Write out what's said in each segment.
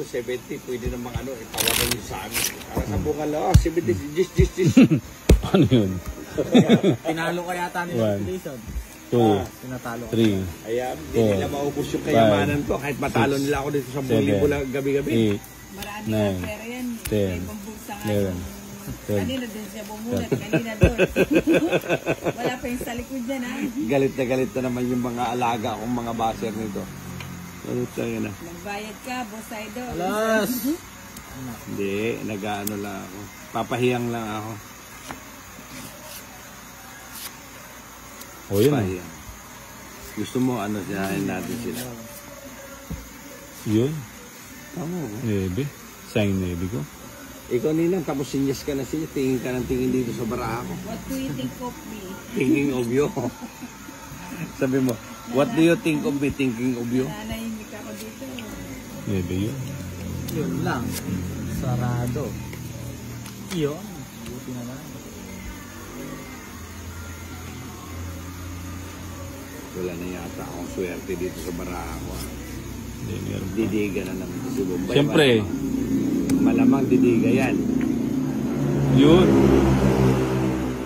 70, pwede namang ano, itawagan nyo sa amin. Para sa bungal, 70, just. Ano yun? Tinalo ka yata nila Jason. 2, Tinatalo. 3, Ayan, hindi nila maubos yung kayamanan ko. Kahit matalo nila ako dito sa 10,000 lang gabi-gabi. 9, 10, 11. Kanina din siya bumulat, kanina doon. Wala pa yung sa likod dyan, ha? Galit na naman yung mga alaga akong mga baser nito. Galit tayo na. Nagbayad ka, Boss Idol. Alas! Hindi, nag-ano lang ako. Papahiyang lang ako. O yun. Papahiyang. Gusto mo, ano, sinahin natin sila. Yun. Tama mo. Nebe. Sayang nebe ko. Ikaw ninang, tapos sinyas ka na siya. Tingin ka ng tingin dito sa bara ako. What do you think of me? Thinking of you. Sabi mo, what do you think of me thinking of you? Nanahimik ako dito. Nebe yun. Yun lang. Sarado. Yun. Buti na lang. Wala na yata akong swerte dito sa bara ako. Hindi, meron pa. Didiga na naman si Bombay. Siyempre. Malamang didiga yan. Yun.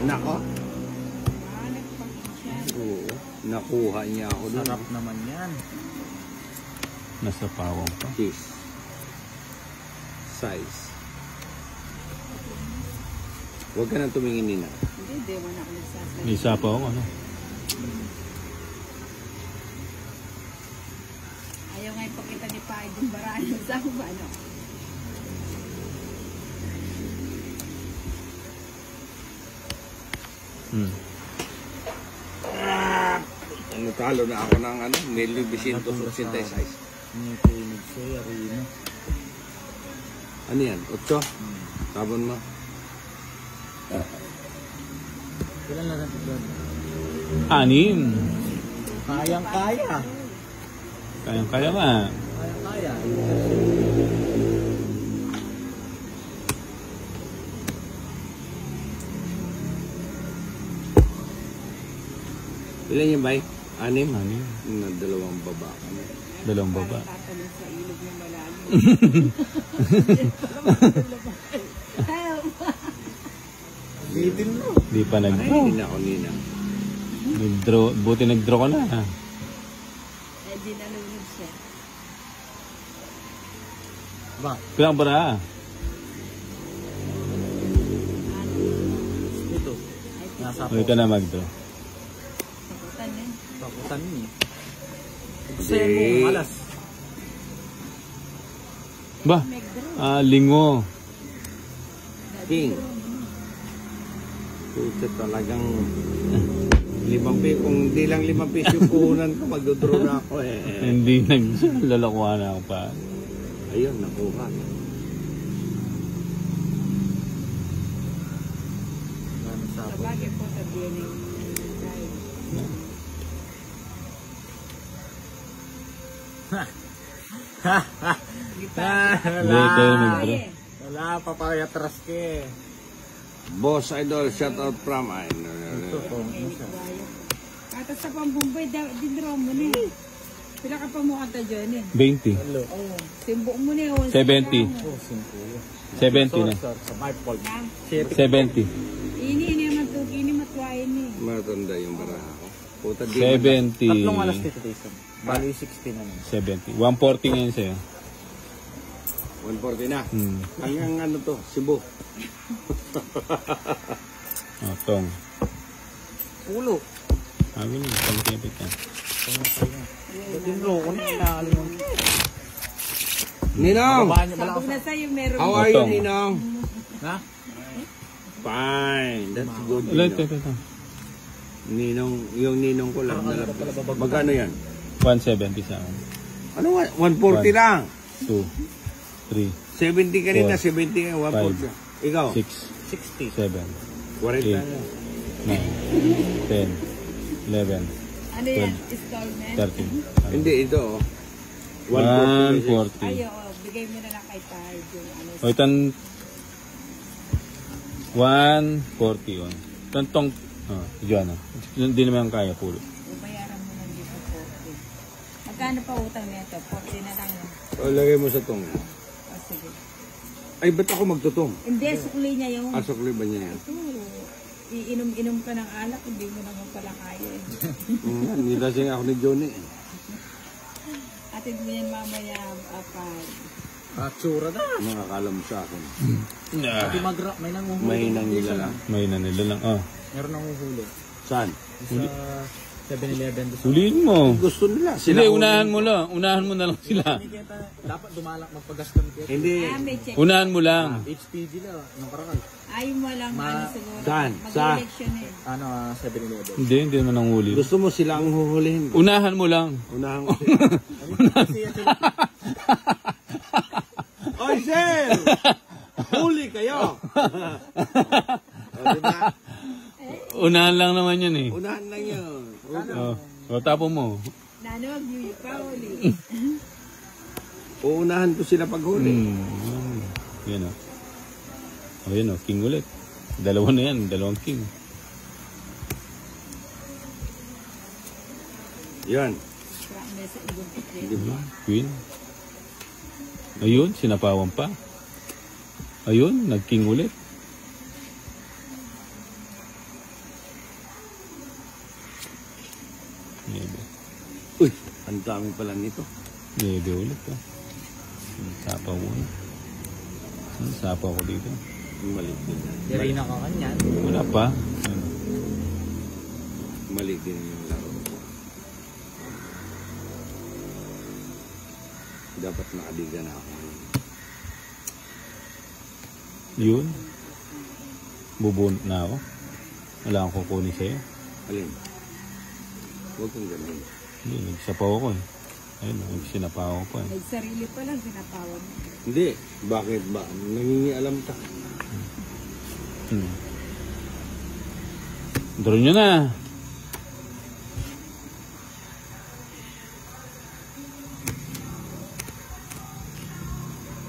Nako. Nagpagin siya. Oo. Nakuha niya ako doon. Sarap naman yan. Nasa pawang pa. Cheese. Size. Huwag ka nang tumingin, Nina. Hindi mo na ako nagsasabi. May isa pa ako, ano? Ayaw nga ipakita ni Paid yung barayan sa ba, ano? Natalo na ako ng ano, 1986. Hindi ko inig-say, Arena. Ano yan? 8? Sabon mo? Kailan na natin doon? 6. Kayang-kaya. Kayang-kaya nga. Kayang-kaya. Ilan yung bay? 6? 6. Na 2 baba kami. 2 baba. Tatanong sa ilog ng malalim. Bitin mo. Di pa nag-draw. Hindi na ako, Nina. Buti nag-draw ko na. Eh, di nalunod siya. Ba? Pilang bara. Ito. Nasa Huwag ka na mag-draw. Sakutan din. pakutan niya. Hindi. Gusto mo malas. Ba? Lingo. King. Puta talagang 5 piso. Kung di lang 5 piso yung puhunan ko, mag-draw na ako eh. Hindi naglalakuha na ako pa. Ayun, nakuha. Sabagay po sabihin ng Hindi kayo nag-draw. Wala pa atras ka eh. Boss Idol, shout out from Ito po. Katas sa pambumbay, dinraw mo na eh. Pila ka pa mo kanta dyan eh. 20. Simbok mo na eh. 70. Oh, 5. 70 na. Sa my fault. 70. Ini naman ito, ini matwain eh. matanda yung baraha ko. Puta di. 70. Tatlong alas dito, Jason. Bali 16 na naman. 70. 140 ngayon sa'yo. 140 na. Hanggang ano to, Cebu. Tong. Ulo. Sabi niyo, pang-kipit ka. Dinro ko na. Nakalimutan. Ninong! Sabog na sa'yo, meron. How are you, Otong. Ninong? Ha? Fine. That's good, Ulit, Ninong. Ninong, yung ninong ko lang. Magkano yan? 170 sa akin. Ano nga? 140 lang. 2, 3, 70 kanina, 4, 70 nga, 140. Ikaw? 6, 60. 7, 40 na. 9, 10, 11, Ano yan? Installment? 13. Hindi, ito oh. 140. Ayaw, bigay mo na lang kay Tide yung ano. O itan 141. Tantong diyan na. Hindi naman kaya pulo. Bayaran mo lang dito 40. Magkano pa utang nito? 40 na lang. O, lagay mo sa tong. Ay, ba't ako magtutong? Hindi, sukli niya yung... Asok ba niya yan? Ito, iinom-inom ka ng alak, hindi mo naman pala kaya eh. Nilasing ako ni Johnny. Atid mo yan mamaya, Tsura na. Nakakala mo sa akin. Pati may nanguhulog. May nangila lang. May na nila lang. Oh. Meron nanguhulog. Saan? Sa 7-Eleven. Huliin mo. Gusto nila. Hindi, unahan mo lang. Unahan mo na lang sila. Dapat dumalak magpagaskan kaya. Hindi. may check. Unahan mo lang. HPG na. Nung karakal. Ayaw mo lang, siguro. Saan? Mag-election eh. 7-Eleven. Hindi naman ang huli. Gusto mo sila ang huhulihin. Unahan mo lang. Unahan ko sila. Oy, sir! Huli kayo! O, diba? Unahan lang naman yan eh. Unahan lang yun. Oh. O, tapo mo. Nano, mag-view pa uli. Uunahan ko sila pag huli. Yan o. O, yan o. King ulit. Dalawa na yan. Dalawang king. Yan. May sa ibang itin. Diba? Queen. Ayun, sinapawan pa. Ayun, nag-king ulit. Nebe. Uy, ang dami pala nito. Nebe ulit. Oh. Sapaw mo. Sapaw ko dito. Mali din. Yari na ka kanyan. Wala pa. Ano? Mali din yung laro. Dapat nakadiga na ako. Yun. Bubunot na ako. Wala akong kukunin sa'yo. Alin? Huwag kang ganun. Hindi, nagsapaw ako eh. Ayun, nagsinapaw ako pa eh. Nagsarili pa lang, sinapawan mo. Hindi. Bakit ba? Nangingialam ka. Draw nyo na.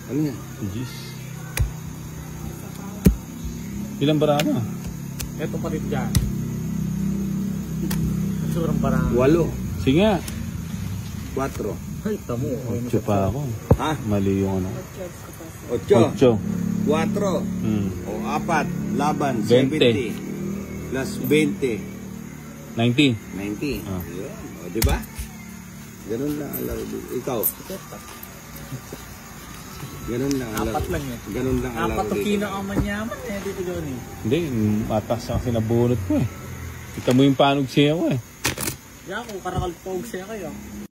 Ano yan? Jeez. Ilang barama? Eto pa rin dyan. Surang parang. 8. Sige nga. 4. Ay, tamo. Ocho pa ako. Ha? Mali yung ano. 8. Ocho. 4. O 4. Laban. 20. 70. Plus 20. 90. 90. Ah. Yun. O, diba? Ganun lang ang laro. Ikaw. Ganun lang ang laro. 4 lang yun. Ganun lang ang laro. 4 to kinakamanyaman eh. Dito gawin eh. Hindi, matas ako sinabunot ko eh. Kita mo yung panog siya ko eh. Yan ako, karakal pog siya kayo.